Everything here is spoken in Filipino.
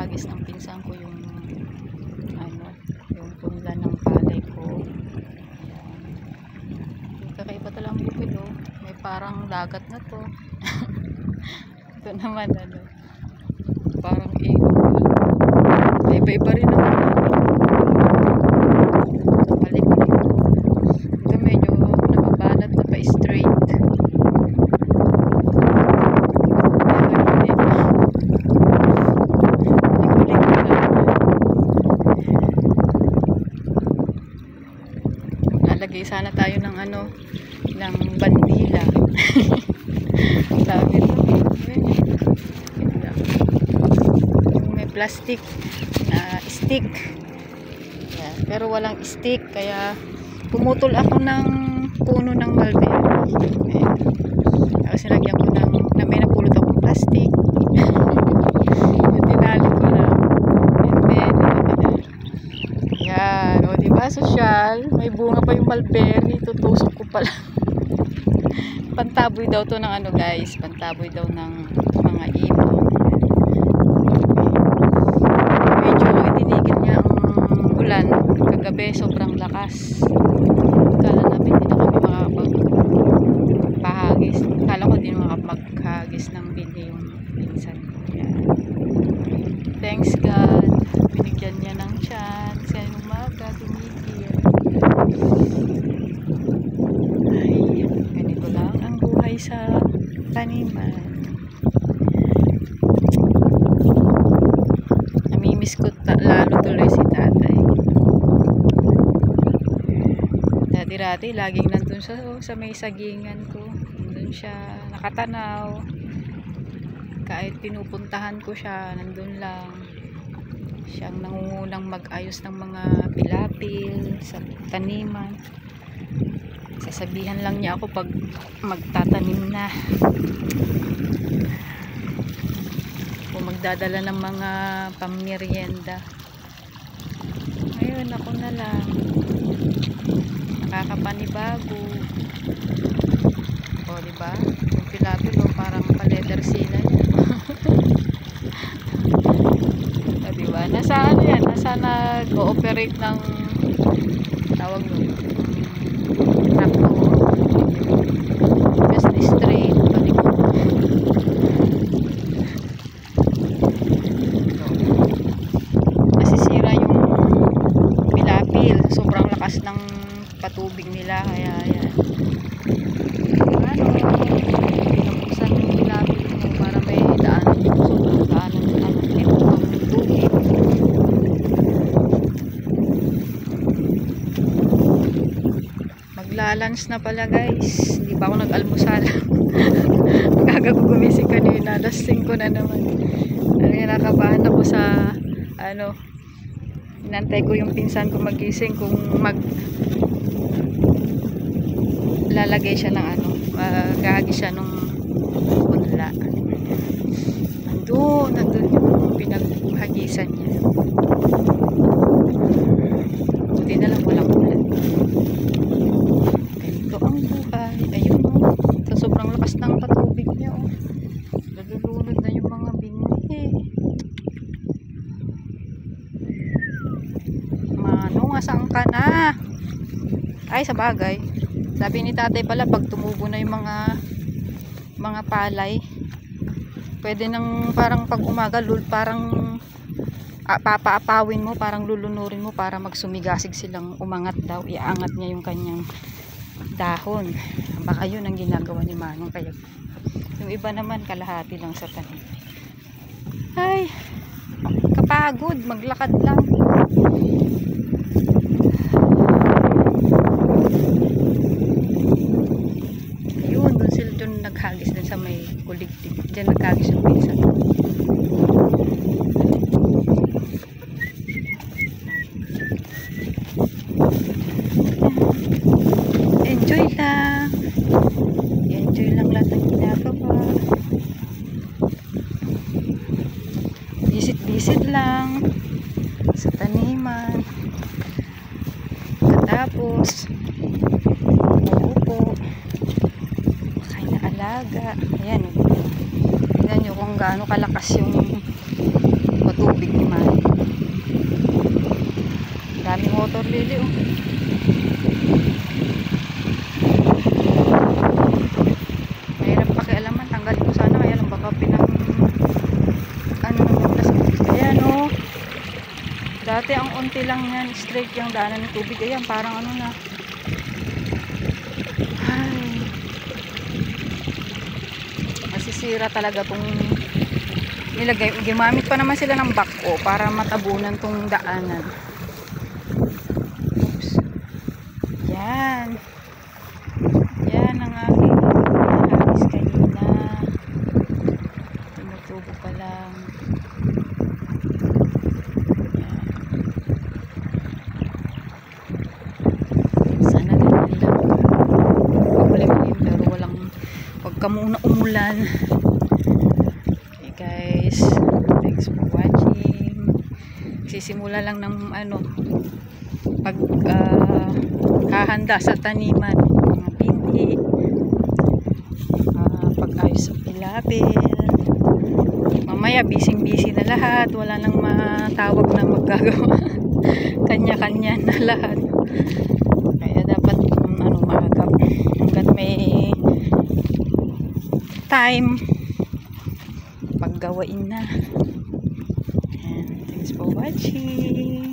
pinahagis ng pinsan ko yung yung punla ng palay ko. Kakaiba talagang bukid oh. May parang dagat na to. Ito naman parang iba-iba rin palikod ito medyo nababanat na pa straight. Lalagay sana tayo ng ng bandila. Sabi ko may plastic na stick. Yan. Pero walang stick kaya pumutol ako ng puno ng mulberry. Ayan. Tapos nilagyan ko na may napulot akong plastic. Tinali ko lang. And then yan. O diba sosyal? May bunga pa yung mulberry. Tutusok ko pala. Pantaboy daw to ng guys. Pantaboy daw ng mga ibon. Medyo itinigil niya ang ulan. Kagabi sobrang lakas. Kala namin hindi na kami makapagpahagis. Kala ko hindi makapaghagis ng bindi yung pinsan ko. Thanks God. Binigyan niya ng chance. Kaya umaga tumigil. Ay, ganito lang ang buhay sa taniman. Namimiss ko lalo tuloy si tatay. Dati laging nandun sa may sagingan ko. Nandun siya nakatanaw. Kahit pinupuntahan ko siya, nandun lang. Siyang nangungunang mag-ayos ng mga pilapil sa taniman. Sasabihan lang niya ako pag magtatanim na. O magdadala ng mga pammeryenda. Ngayon ako na lang. Nakakapanibago. O diba? Yung pilapil parang pa-letter C na yan. O diba? Nasa yan? Nasa nag-ooperate ng tawag nun. Traktor. Just straight. Nasisira yung pilapil. Sobrang lakas ng patubig nila. Kaya yan. Pinabuksan yung pilapil mo para may daanan yung sobrang daanan ng tubig. Maglalunch na pala guys. Hindi pa ako nag-almusal. Magaga ko gumising kanina. Alas 5 na naman. Nakabahan ako sa inantay ko yung pinsan ko magising kung lalagay siya ng gahagi siya nung punla. Nandun yung pinaghagisan niya. Buti na lang walang ulan. Ganito ang buhay. Ayun sa sobrang lakas ng patubig niya nalulunod na yung mga binhi. Asaan ka na? Ay sa bagay. Sabi ni tatay pala pag tumubo na yung mga palay, pwede nang parang pag umaga parang papaapawin mo, parang lulunurin mo para magsumigasig silang umangat daw. Iaangat niya yung kanyang dahon. Baka yun ang ginagawa ni Manong. Kaya yung iba naman kalahati lang sa tanim. Ay, kapagod, maglakad lang. Doon naghagis din sa may kuligtig. Diyan naghagis yung pinsan. Enjoy lang. Enjoy lang lahat ng ginagawa. Visit lang sa taniman. Katapos uupo. Alaga. Ayan. Tingnan nyo kung gaano kalakas yung patubig tubig ni Mami. Daming water lily oh. Mahirap pakialaman, tanggalin ko sana, kaya lang baka ayan oh. Dati ang unti lang yan, straight yung daanan ng tubig. Ayan, parang ano na. Ay. Masisira talaga tong nilagay. Gumamit pa naman sila ng backhoe para matabunan tong daanan. Oops. Yan. Yan ang aking nahagis kanina. Tumutubo pa lang. Ka muna umulan. Okay guys, thanks for watching. Sisimula lang ng pag hahanda sa taniman, mga binhi, pag-ayos sa pilapil. Mamaya busy na lahat, wala nang matawag na maggagawa. Kanya-kanya na lahat. Kaya dapat maagap hanggat may time paggawain na. And thanks for watching.